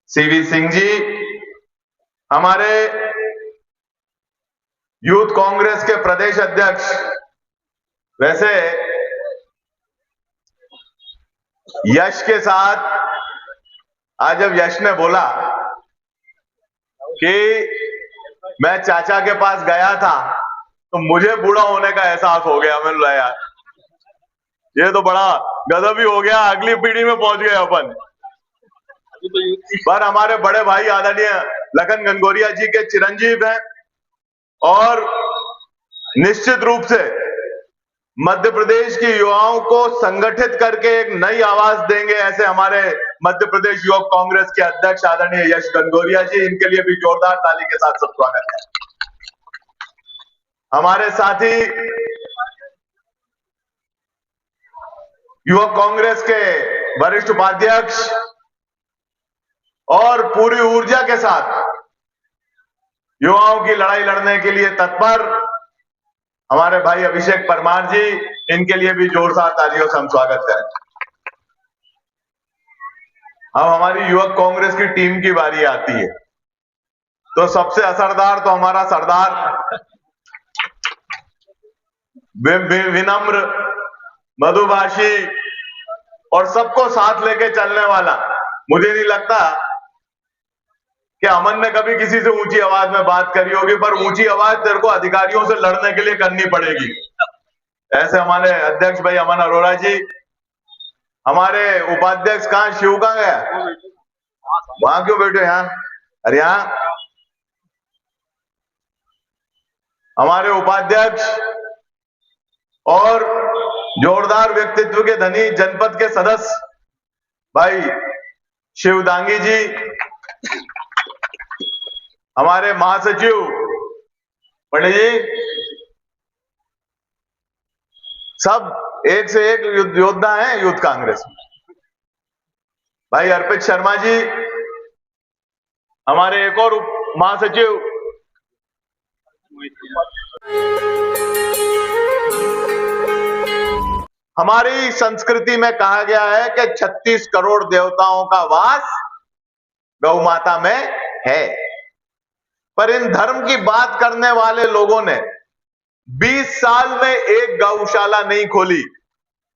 CV Singh ji, हमारे youth Congress के प्रदेश अध्यक्ष। वैसे यश के साथ आज जब यश ने बोला कि मैं चाचा के पास गया था तो मुझे बूढ़ा होने का एहसास हो गया, मैंने बोला यार ये तो बड़ा गजब ही हो गया, अगली पीढ़ी में पहुंच गए अपन। पर हमारे बड़े भाई आदरणीय लखन घनघोरिया जी के चिरंजीव हैं और निश्चित रूप से मध्य प्रदेश की युवाओं को संगठित करके एक नई आवाज देंगे, ऐसे हमारे मध्य प्रदेश युवक कांग्रेस के अध्यक्ष आदरणीय यश घनघोरिया जी। इनके लिए भी जोरदार ताली के साथ सब स्वागत है। हमारे साथी युवक कांग्रेस के वरिष्ठ उपाध्यक्ष और पूरी ऊर्जा के साथ युवाओं की लड़ाई लड़ने के लिए तत्पर हमारे भाई अभिषेक परमार जी, इनके लिए भी जोरदार तालियों से हम स्वागत करें। अब हमारी युवक कांग्रेस की टीम की बारी आती है, तो सबसे असरदार तो हमारा सरदार, विनम्र, मधुभाषी और सबको साथ लेके चलने वाला। मुझे नहीं लगता कि अमन ने कभी किसी से ऊंची आवाज में बात करी होगी, पर ऊंची आवाज तेरे को अधिकारियों से लड़ने के लिए करनी पड़ेगी। ऐसे हमारे अध्यक्ष भाई अमन अरोड़ा जी, हमारे उपाध्यक्ष कहां, शिव कहां गया, वहां क्यों बैठे यहाँ, अरे यहाँ हमारे उपाध्यक्ष और जोरदार व्यक्तित्व के धनी जनपद के सदस्य भाई शिवदांगी जी, हमारे महासचिव पंडित जी, सब एक से एक योद्धा हैं यूथ कांग्रेस में। भाई अर्पित शर्मा जी, हमारे एक और महासचिव, हमारी संस्कृति में कहा गया है कि 36 करोड़ देवताओं का वास गौ माता में है, पर इन धर्म की बात करने वाले लोगों ने 20 साल में एक गौशाला नहीं खोली।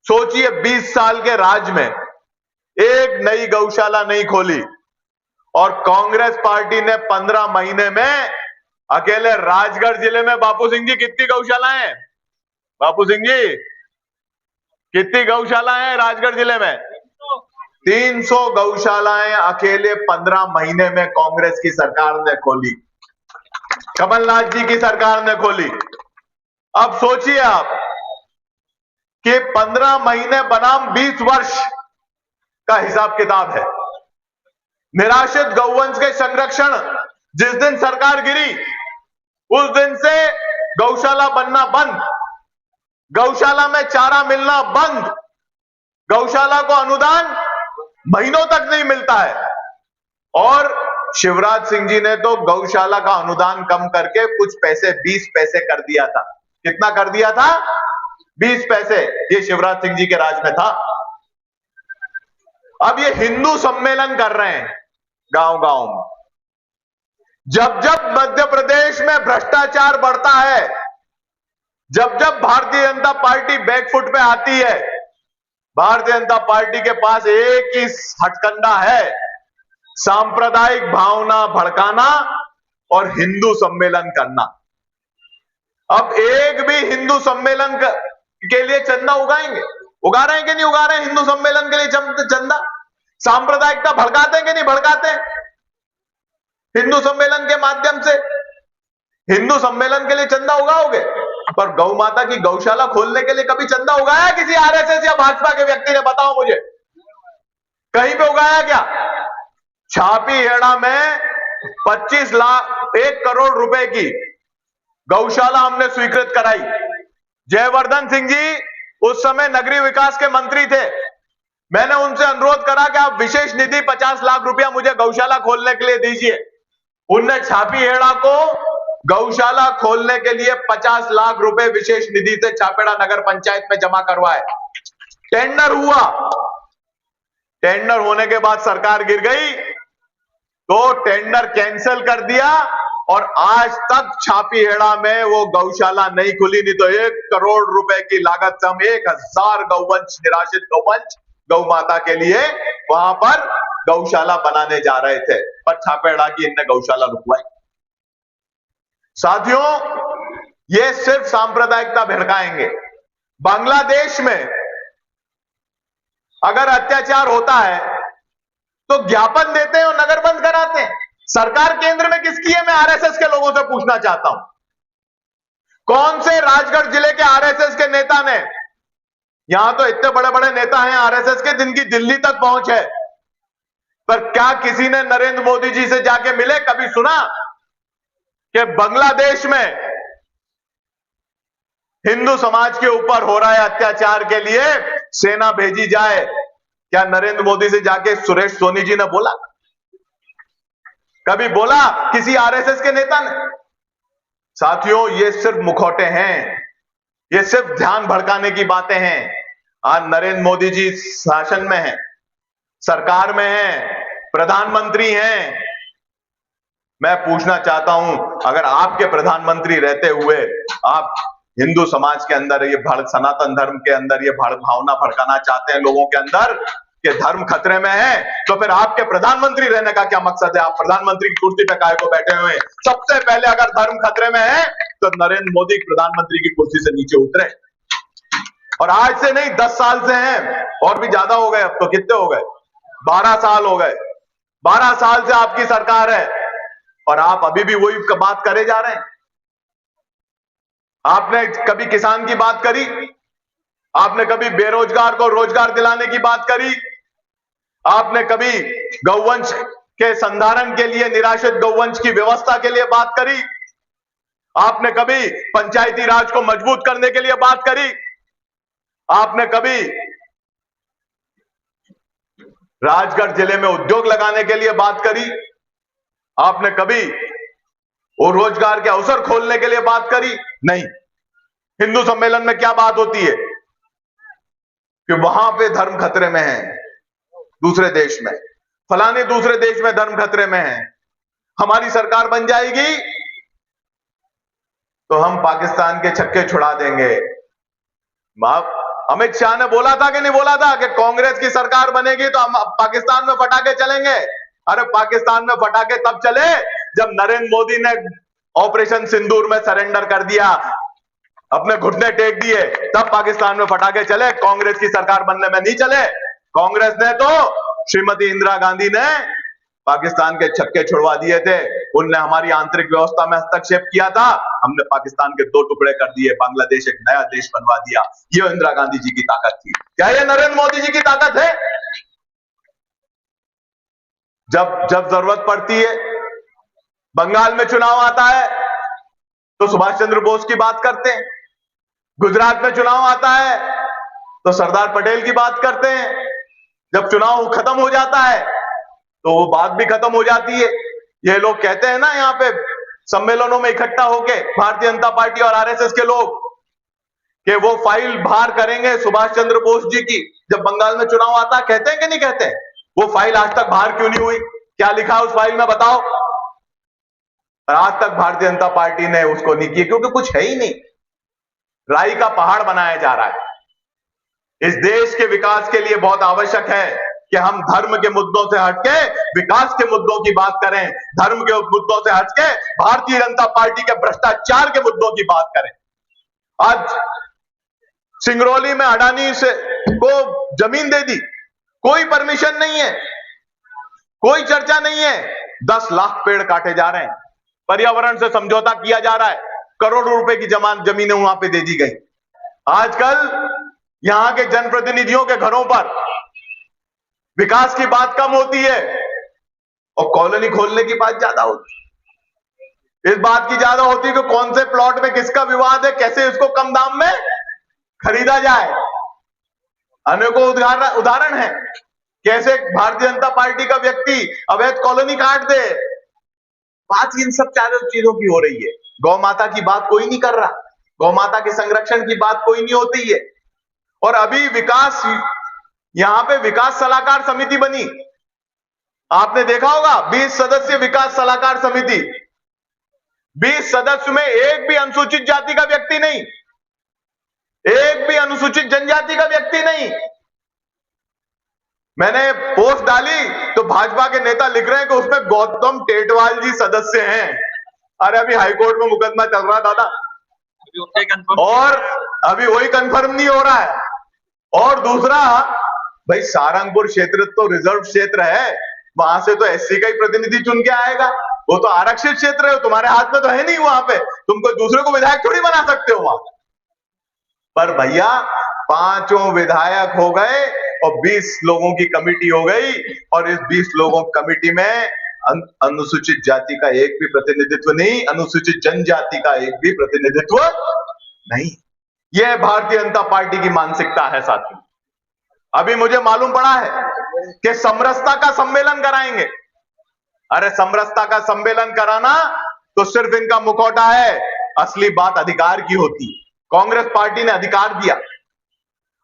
सोचिए 20 साल के राज में एक नई गौशाला नहीं खोली, और कांग्रेस पार्टी ने 15 महीने में अकेले राजगढ़ जिले में, बापू सिंह जी कितनी गौशालाएं हैं, बापू सिंह जी कितनी गौशालाएं हैं राजगढ़ जिले में, 300 गौशालाएं अकेले 15 महीने में कांग्रेस की सरकार ने खोली, कमलनाथ जी की सरकार ने खोली। अब सोचिए आप कि 15 महीने बनाम 20 वर्ष का हिसाब किताब है। निराश्रित गौवंश के संरक्षण, जिस दिन सरकार गिरी उस दिन से गौशाला बनना बंद, गौशाला में चारा मिलना बंद, गौशाला को अनुदान महीनों तक नहीं मिलता है। और शिवराज सिंह जी ने तो गौशाला का अनुदान कम करके कुछ पैसे 20 पैसे कर दिया था। कितना कर दिया था? 20 पैसे। ये शिवराज सिंह जी के राज में था। अब ये हिंदू सम्मेलन कर रहे हैं गांव गांव में। जब जब मध्य प्रदेश में भ्रष्टाचार बढ़ता है, जब जब भारतीय जनता पार्टी बैकफुट पे आती है, भारतीय जनता पार्टी के पास एक ही हथकंडा है, सांप्रदायिक भावना भड़काना और हिंदू सम्मेलन करना। अब एक भी हिंदू सम्मेलन के लिए चंदा उगा रहे हैं कि नहीं उगा रहे हैं? हिंदू सम्मेलन के लिए चंदा, सांप्रदायिकता भड़काते हैं कि नहीं भड़काते हैं? हिंदू सम्मेलन के माध्यम से हिंदू सम्मेलन के लिए चंदा उगाओगे, पर गौ माता की गौशाला खोलने के लिए कभी चंदा उगाया किसी आरएसएस या भाजपा के व्यक्ति ने? बताओ मुझे, कहीं पे उगाया क्या? छापी हेड़ा में 25 लाख 1 करोड़ रुपए की गौशाला हमने स्वीकृत कराई। जयवर्धन सिंह जी उस समय नगरीय विकास के मंत्री थे। मैंने उनसे अनुरोध करा कि आप विशेष निधि 50 लाख रुपया मुझे गौशाला खोलने के लिए दीजिए। उनने छापी हेड़ा को गौशाला खोलने के लिए 50 लाख रुपए विशेष निधि से छापेड़ा नगर पंचायत में जमा करवाए। टेंडर हुआ, टेंडर होने के बाद सरकार गिर गई। तो टेंडर कैंसिल कर दिया और आज तक छापीहेड़ा में वो गौशाला नहीं खुली। नहीं तो 1 करोड़ रुपए की लागत से हम 1000 गौवंश, निराश्रित गौवंश गौ माता के लिए वहां पर गौशाला बनाने जा रहे थे, पर छापेड़ा की इनने गौशाला रुकवाई। साथियों, ये सिर्फ सांप्रदायिकता भड़काएंगे। बांग्लादेश में अगर अत्याचार होता है तो ज्ञापन देते हैं और नगर बंद कराते हैं। सरकार केंद्र में किसकी है, मैं आरएसएस के लोगों से पूछना चाहता हूं। कौन से राजगढ़ जिले के आरएसएस के नेता ने, यहां तो इतने बड़े बड़े नेता हैं आरएसएस के जिनकी दिल्ली तक पहुंच है, पर क्या किसी ने नरेंद्र मोदी जी से जाके मिले? कभी सुना कि बांग्लादेश में हिंदू समाज के ऊपर हो रहा है अत्याचार के लिए सेना भेजी जाए? क्या नरेंद्र मोदी से जाके सुरेश सोनी जी ने बोला? कभी बोला किसी आरएसएस के नेता ने? साथियों, ये सिर्फ मुखौटे हैं, ये सिर्फ ध्यान भड़काने की बातें हैं। आज नरेंद्र मोदी जी शासन में हैं, सरकार में हैं, प्रधानमंत्री हैं। मैं पूछना चाहता हूं, अगर आपके प्रधानमंत्री रहते हुए आप हिंदू समाज के अंदर ये सनातन धर्म के अंदर ये भावना भड़काना चाहते हैं लोगों के अंदर कि धर्म खतरे में है, तो फिर आपके प्रधानमंत्री रहने का क्या मकसद है? आप प्रधानमंत्री की कुर्सी पे काहे को बैठे हुए? सबसे पहले अगर धर्म खतरे में है तो नरेंद्र मोदी प्रधानमंत्री की कुर्सी से नीचे उतरे। और आज से नहीं, 10 साल से हैं, और भी ज्यादा हो गए। अब तो कितने हो गए? 12 साल हो गए। 12 साल से आपकी सरकार है और आप अभी भी वही बात करे जा रहे हैं। आपने कभी किसान की बात करी? आपने कभी बेरोजगार को रोजगार दिलाने की बात करी? आपने कभी गौवंश के संधारण के लिए, निराश्रित गौवंश की व्यवस्था के लिए बात करी? आपने कभी पंचायती राज को मजबूत करने के लिए बात करी? आपने कभी राजगढ़ जिले में उद्योग लगाने के लिए बात करी? आपने कभी वो रोजगार के अवसर खोलने के लिए बात करी? नहीं। हिंदू सम्मेलन में क्या बात होती है कि वहां पे धर्म खतरे में है, दूसरे देश में फलाने दूसरे देश में धर्म खतरे में है, हमारी सरकार बन जाएगी तो हम पाकिस्तान के छक्के छुड़ा देंगे। अमित शाह ने बोला था कि नहीं बोला था कि कांग्रेस की सरकार बनेगी तो हम पाकिस्तान में पटाखे चलेंगे? अरे पाकिस्तान में पटाखे तब चले जब नरेंद्र मोदी ने ऑपरेशन सिंदूर में सरेंडर कर दिया, अपने घुटने टेक दिए, तब पाकिस्तान में पटाखे चले। कांग्रेस की सरकार बनने में नहीं चले। कांग्रेस ने तो, श्रीमती इंदिरा गांधी ने पाकिस्तान के छक्के छुड़वा दिए थे। उनने हमारी आंतरिक व्यवस्था में हस्तक्षेप किया था, हमने पाकिस्तान के 2 टुकड़े कर दिए, बांग्लादेश एक नया देश बनवा दिया। ये इंदिरा गांधी जी की ताकत थी। क्या ये नरेंद्र मोदी जी की ताकत है? जब जरूरत पड़ती है, बंगाल में चुनाव आता है तो सुभाष चंद्र बोस की बात करते हैं, गुजरात में चुनाव आता है तो सरदार पटेल की बात करते हैं। जब चुनाव खत्म हो जाता है तो वो बात भी खत्म हो जाती है। ये लोग कहते हैं ना, यहाँ पे सम्मेलनों में इकट्ठा होके भारतीय जनता पार्टी और आरएसएस के लोग, कि वो फाइल बाहर करेंगे सुभाष चंद्र बोस जी की। जब बंगाल में चुनाव आता है, कहते हैं कि नहीं कहते हैं? वो फाइल आज तक बाहर क्यों नहीं हुई? क्या लिखा है उस फाइल में, बताओ? आज तक भारतीय जनता पार्टी ने उसको नहीं किया, क्योंकि कुछ है ही नहीं। राई का पहाड़ बनाया जा रहा है। इस देश के विकास के लिए बहुत आवश्यक है कि हम धर्म के मुद्दों से हटके विकास के मुद्दों की बात करें, धर्म के मुद्दों से हटके भारतीय जनता पार्टी के भ्रष्टाचार के मुद्दों की बात करें। आज सिंगरौली में अडानी से को जमीन दे दी, कोई परमिशन नहीं है, कोई चर्चा नहीं है, 10 लाख पेड़ काटे जा रहे हैं, पर्यावरण से समझौता किया जा रहा है, करोड़ों रुपए की जमीनें वहां पे दे दी गई। आजकल यहां के जनप्रतिनिधियों के घरों पर विकास की बात कम होती है और कॉलोनी खोलने की बात ज्यादा होती है। इस बात की ज्यादा होती है कि कौन से प्लॉट में किसका विवाद है, कैसे इसको कम दाम में खरीदा जाए। अनेकों उदाहरण है, कैसे भारतीय जनता पार्टी का व्यक्ति अवैध कॉलोनी काट दे। बात इन सब चीजों की हो रही है। गौ माता की बात कोई नहीं कर रहा, गौ माता के संरक्षण की बात कोई नहीं होती है। और अभी विकास, यहां पे विकास सलाहकार समिति बनी, आपने देखा होगा 20 सदस्य विकास सलाहकार समिति, 20 सदस्य में एक भी अनुसूचित जाति का व्यक्ति नहीं, एक भी अनुसूचित जनजाति का व्यक्ति नहीं। मैंने पोस्ट डाली तो भाजपा के नेता लिख रहे हैं कि उसमें गौतम टेटवाल जी सदस्य हैं। अरे अभी हाईकोर्ट में मुकदमा चल रहा है दादा, और अभी वही कंफर्म नहीं हो रहा है। और दूसरा, भाई सारंगपुर क्षेत्र तो रिजर्व क्षेत्र है, वहां से तो एससी का ही प्रतिनिधि चुन के आएगा, वो तो आरक्षित क्षेत्र है, तुम्हारे हाथ में तो है नहीं वहां पे, तुम कोई दूसरे को विधायक थोड़ी बना सकते हो वहां। पर भैया 5 विधायक हो गए और 20 लोगों की कमेटी हो गई, और इस 20 लोगों की कमेटी में अनुसूचित जाति का एक भी प्रतिनिधित्व नहीं, अनुसूचित जनजाति का एक भी प्रतिनिधित्व नहीं। यह भारतीय जनता पार्टी की मानसिकता है साथियों। अभी मुझे मालूम पड़ा है कि समरसता का सम्मेलन कराएंगे। अरे समरसता का सम्मेलन कराना तो सिर्फ इनका मुखौटा है, असली बात अधिकार की होती। कांग्रेस पार्टी ने अधिकार दिया।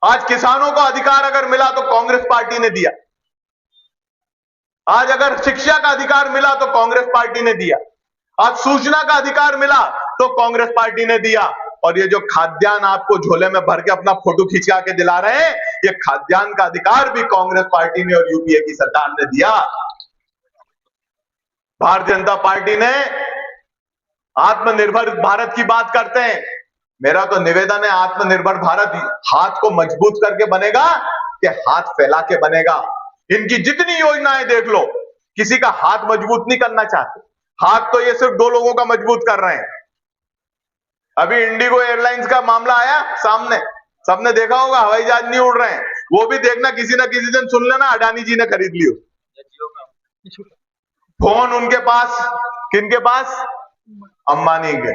आज किसानों को अधिकार अगर मिला तो कांग्रेस पार्टी ने दिया। आज अगर शिक्षा का अधिकार मिला तो कांग्रेस पार्टी ने दिया। आज सूचना का अधिकार मिला तो कांग्रेस पार्टी ने दिया। और ये जो खाद्यान्न आपको झोले में भर के अपना फोटो खिंचा के दिला रहे हैं, ये खाद्यान्न का अधिकार भी कांग्रेस पार्टी ने और यूपीए की सरकार ने दिया। भारतीय जनता पार्टी ने आत्मनिर्भर भारत की बात करते हैं। मेरा तो निवेदन है, आत्मनिर्भर भारत हाथ को मजबूत करके बनेगा कि हाथ फैला के बनेगा। इनकी जितनी योजनाएं देख लो, किसी का हाथ मजबूत नहीं करना चाहते। हाथ तो ये सिर्फ 2 लोगों का मजबूत कर रहे हैं। अभी इंडिगो एयरलाइंस का मामला आया सामने, सबने देखा होगा, हवाई जहाज नहीं उड़ रहे हैं। वो भी देखना किसी ना किसी दिन सुन लेना अडानी जी ने खरीद लियो। फोन उनके पास, किनके पास? अंबानी के।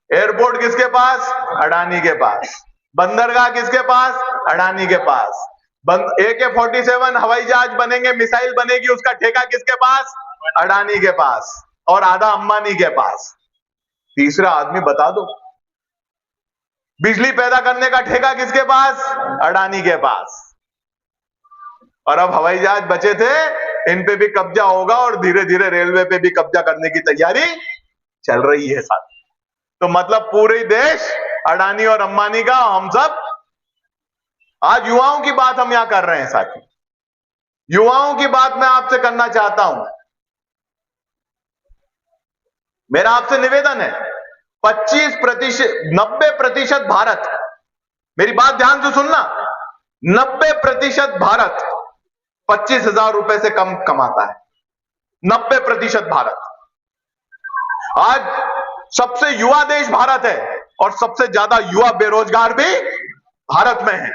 एयरपोर्ट किसके पास? अडानी के पास। बंदरगाह किसके पास? अडानी के पास। AK-47 हवाई जहाज बनेंगे, मिसाइल बनेगी, उसका ठेका किसके पास? अडानी के पास, और आधा अंबानी के पास। तीसरा आदमी बता दो, बिजली पैदा करने का ठेका किसके पास? अडानी के पास। और अब हवाई जहाज बचे थे, इन पे भी कब्जा होगा, और धीरे धीरे रेलवे पे भी कब्जा करने की तैयारी चल रही है साथ। तो मतलब पूरे देश अडानी और अंबानी का, हम सब। आज युवाओं की बात हम यहां कर रहे हैं साथी। युवाओं की बात मैं आपसे करना चाहता हूं। मेरा आपसे निवेदन है, 90% भारत, मेरी बात ध्यान से सुनना, 90% भारत 25,000 रुपए से कम कमाता है। 90% भारत। आज सबसे युवा देश भारत है, और सबसे ज्यादा युवा बेरोजगार भी भारत में है।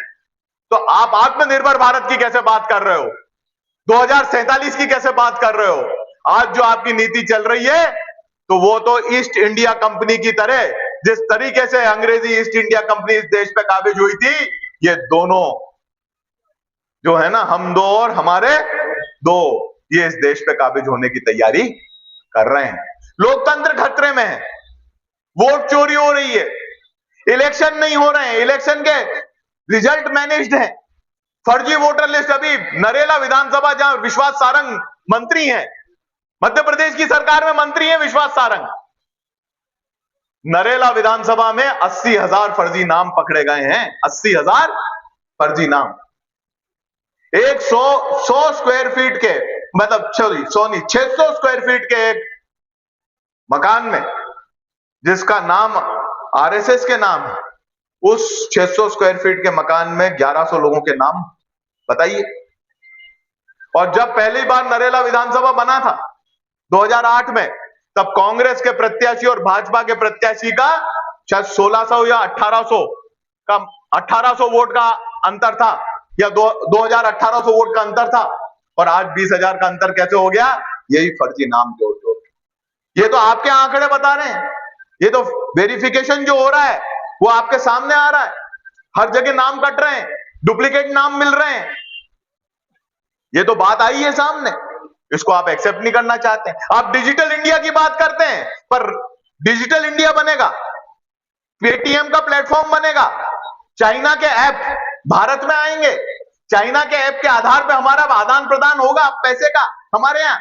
तो आप आत्मनिर्भर भारत की कैसे बात कर रहे हो? 2047 की कैसे बात कर रहे हो? आज जो आपकी नीति चल रही है, तो वो तो ईस्ट इंडिया कंपनी की तरह, जिस तरीके से अंग्रेजी ईस्ट इंडिया कंपनी इस देश पे काबिज हुई थी, ये दोनों जो है ना, हम दो और हमारे दो, ये इस देश पे काबिज होने की तैयारी कर रहे हैं। लोकतंत्र खतरे में है, वोट चोरी हो रही है, इलेक्शन नहीं हो रहे हैं, इलेक्शन के रिजल्ट मैनेज्ड हैं, फर्जी वोटर लिस्ट। अभी नरेला विधानसभा, जहां विश्वास सारंग मंत्री हैं, मध्य प्रदेश की सरकार में मंत्री हैं विश्वास सारंग, नरेला विधानसभा में 80,000 फर्जी नाम पकड़े गए हैं। 80,000 फर्जी नाम। 100 स्क्वायर फीट के, मतलब 600 स्क्वायर फीट के एक मकान में, जिसका नाम आरएसएस के नाम है, उस 600 स्क्वायर फीट के मकान में 1100 लोगों के नाम बताइए। और जब पहली बार नरेला विधानसभा बना था 2008 में, तब कांग्रेस के प्रत्याशी और भाजपा के प्रत्याशी का शायद 1600 या 1800 वोट का अंतर था, या 2800 वोट का अंतर था। और आज 20,000 का अंतर कैसे हो गया? यही फर्जी नाम जोड़ जोड़। ये तो आपके आंकड़े बता रहे हैं, ये तो वेरिफिकेशन जो हो रहा है वो आपके सामने आ रहा है। हर जगह नाम कट रहे हैं, डुप्लीकेट नाम मिल रहे हैं, ये तो बात आई है सामने। इसको आप एक्सेप्ट नहीं करना चाहते। आप डिजिटल इंडिया की बात करते हैं, पर डिजिटल इंडिया बनेगा, पेटीएम का प्लेटफॉर्म बनेगा, चाइना के ऐप भारत में आएंगे, चाइना के ऐप के आधार पे हमारा आदान प्रदान होगा पैसे का हमारे यहां।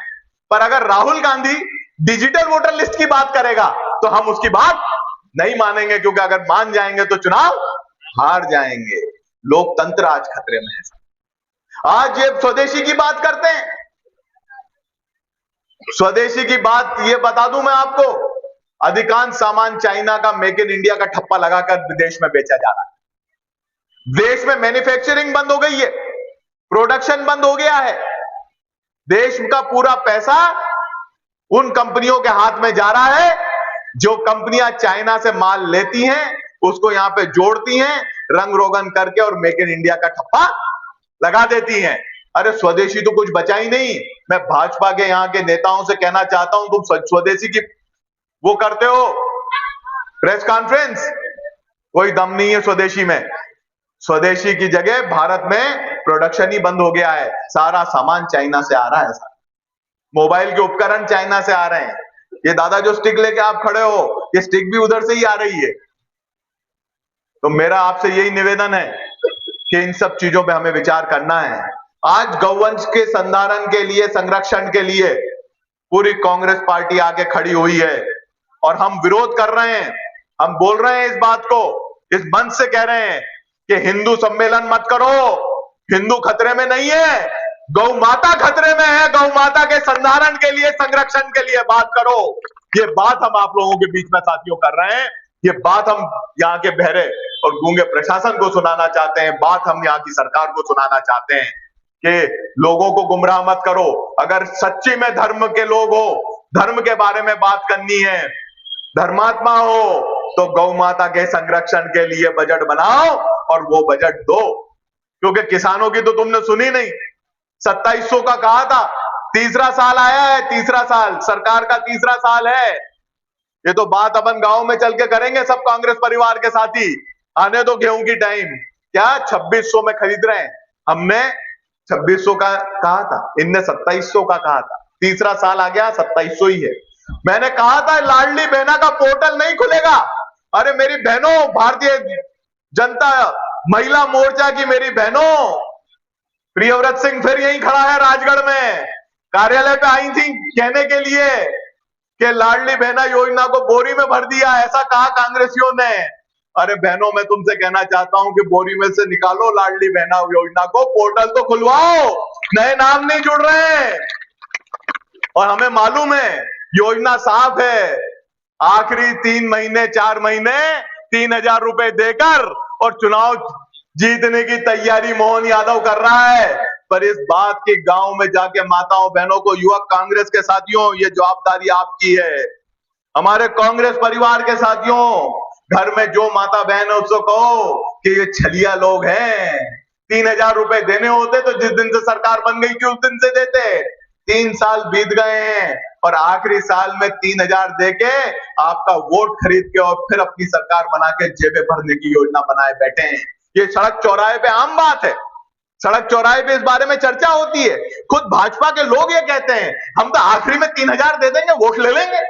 पर अगर Rahul Gandhi digital voter list की बात करेगा तो हम उसकी बात नहीं मानेंगे, क्योंकि अगर मान जाएंगे तो चुनाव हार जाएंगे। लोकतंत्र आज खतरे में है। आज ये स्वदेशी की बात करते हैं। स्वदेशी की बात ये बता दूं मैं आपको, अधिकांश सामान चाइना का मेक इन इंडिया का ठप्पा लगाकर विदेश में बेचा जा रहा है। देश में मैन्युफैक्चरिंग बंद हो गई है, प्रोडक्शन बंद हो गया है। देश का पूरा पैसा उन कंपनियों के हाथ में जा रहा है जो कंपनियां चाइना से माल लेती हैं, उसको यहां पे जोड़ती हैं, रंग रोगन करके और मेक इन इंडिया का ठप्पा लगा देती हैं। अरे स्वदेशी तो कुछ बचा ही नहीं। मैं भाजपा के यहां के नेताओं से कहना चाहता हूं, तुम स्वदेशी की वो करते हो प्रेस कॉन्फ्रेंस, कोई दम नहीं है स्वदेशी में। स्वदेशी की जगह भारत में प्रोडक्शन ही बंद हो गया है। सारा सामान चाइना से आ रहा है। मोबाइल के उपकरण चाइना से आ रहे हैं। ये दादा जो स्टिक लेके आप खड़े हो, ये स्टिक भी उधर से ही आ रही है। तो मेरा आपसे यही निवेदन है कि इन सब चीजों पे हमें विचार करना है। आज गौवंश के संधारण के लिए, संरक्षण के लिए पूरी कांग्रेस पार्टी आगे खड़ी हुई है और हम विरोध कर रहे हैं। हम बोल रहे हैं इस बात को, इस मंच से कह रहे हैं कि हिंदू सम्मेलन मत करो। हिंदू खतरे में नहीं है, गौ माता खतरे में है। गौ माता के संधारण के लिए, संरक्षण के लिए बात करो। ये बात हम आप लोगों के बीच में साथियों कर रहे हैं। ये बात हम यहाँ के बहरे और गूंगे प्रशासन को सुनाना चाहते हैं। बात हम यहाँ की सरकार को सुनाना चाहते हैं कि लोगों को गुमराह मत करो। अगर सच्ची में धर्म के लोग हो, धर्म के बारे में बात करनी है, धर्मात्मा हो, तो गौ माता के संरक्षण के लिए बजट बनाओ और वो बजट दो। क्योंकि किसानों की तो तुमने सुनी नहीं। 2700 का कहा था, तीसरा साल आया है, तीसरा साल सरकार का तीसरा साल है। ये तो बात अपन गांव में चल के करेंगे सब कांग्रेस परिवार के साथी। आने दो गेहूं की टाइम। क्या 2600 में खरीद रहे हैं? हमने 2600 का कहा था, इनने 2700 का कहा था। तीसरा साल आ गया, 2700 ही है। मैंने कहा था लाडली बहना का पोर्टल नहीं खुलेगा। अरे मेरी बहनों, भारतीय जनता महिला मोर्चा की मेरी बहनों, प्रियव्रत सिंह फिर यहीं खड़ा है राजगढ़ में, कार्यालय पे आई थी कहने के लिए कि लाडली बहना योजना को बोरी में भर दिया, ऐसा कहा कांग्रेसियों ने। अरे बहनों, मैं तुमसे कहना चाहता हूं कि बोरी में से निकालो लाडली बहना योजना को, पोर्टल तो खुलवाओ। नए नाम नहीं जुड़ रहे हैं और हमें मालूम है योजना साफ है। आखिरी 3 महीने 4 महीने 3000 रुपए देकर और चुनाव जीतने की तैयारी मोहन यादव कर रहा है। पर इस बात की गांव में जाके माताओं बहनों को, युवक कांग्रेस के साथियों, ये जवाबदारी आपकी है। हमारे कांग्रेस परिवार के साथियों, घर में जो माता बहन है उसको कहो कि ये छलिया लोग हैं। 3000 रुपए देने होते तो जिस दिन से सरकार बन गई थी उस दिन से देते। 3 साल बीत गए हैं और आखिरी साल में 3000 देके आपका वोट खरीद के और फिर अपनी सरकार बना के जेबें भरने की योजना बनाए बैठे हैं। ये सड़क चौराहे पे आम बात है। सड़क चौराहे पे इस बारे में चर्चा होती है। खुद भाजपा के लोग ये कहते हैं, हम तो आखिरी में 3000 दे देंगे, वोट ले लेंगे।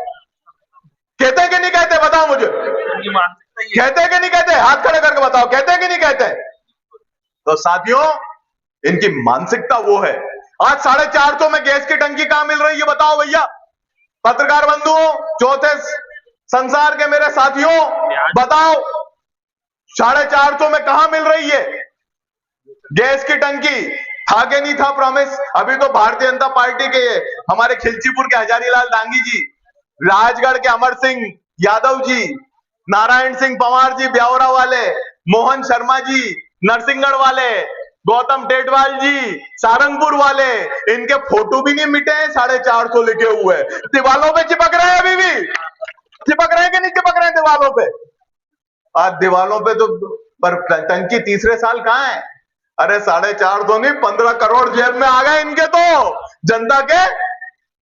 कहते हैं कि नहीं कहते? बताओ मुझे, कहते हैं कि नहीं कहते? हाथ खड़े करके बताओ, कहते हैं कि नहीं कहते? तो साथियों, इनकी मानसिकता वो है। आज 450 में गैस की टंकी कहां मिल रही है बताओ भैया? पत्रकार बंधुओं, चौथे संसार के मेरे साथियों, बताओ 450 में कहां मिल रही है गैस की टंकी? था कि नहीं था प्रॉमिस? अभी तो भारतीय जनता पार्टी के हमारे खिलचीपुर के हजारीलाल डांगी जी, राजगढ़ के अमर सिंह यादव जी, नारायण सिंह पंवार जी ब्यावरा वाले, मोहन शर्मा जी नरसिंहगढ़ वाले, गौतम टेटवाल जी सारंगपुर वाले, इनके फोटो भी नहीं मिटे हैं 450 लिखे हुए। दीवालों पे चिपक रहे हैं, अभी भी चिपक रहे हैं कि नहीं चिपक रहे हैं दीवालों पे? आज दीवालों पे तो पर टंकी तीसरे साल कहां है? अरे 450 नहीं, 15 करोड़ जेब में आ गए इनके। तो जनता के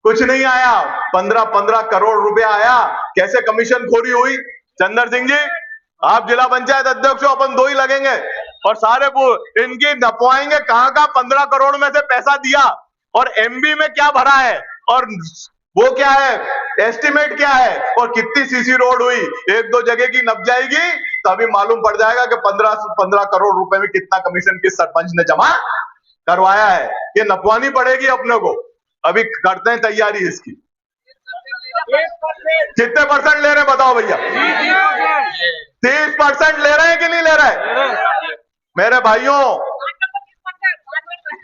कुछ नहीं आया, 15 करोड़ रुपया आया। कैसे कमीशन खोरी हुई? चंदर सिंह जी, आप जिला पंचायत अध्यक्ष हो, अपन 2 ही लगेंगे और सारे इनकी नपवाएंगे कहां का 15 करोड़ में से पैसा दिया और एमबी में क्या भरा है और वो क्या है, एस्टिमेट क्या है और कितनी सीसी रोड हुई। 1-2 जगह की नप जाएगी तभी मालूम पड़ जाएगा कि 15 करोड़ रुपए में कितना कमीशन किस सरपंच ने जमा करवाया है, ये नपवानी पड़ेगी अपने को। अभी करते हैं तैयारी इसकी। कितने परसेंट ले रहे हैं बताओ भैया? 30% ले रहे हैं कि नहीं ले रहे? मेरे भाइयों,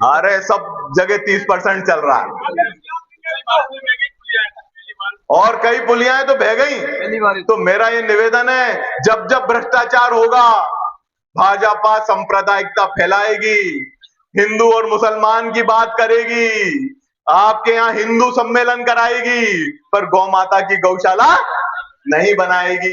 अरे सब जगह 30% चल रहा है, और कई पुलियाएं तो बह गई। तो मेरा ये निवेदन है, जब जब भ्रष्टाचार होगा, भाजपा सांप्रदायिकता फैलाएगी, हिंदू और मुसलमान की बात करेगी, आपके यहाँ हिंदू सम्मेलन कराएगी, पर गौ माता की गौशाला नहीं बनाएगी।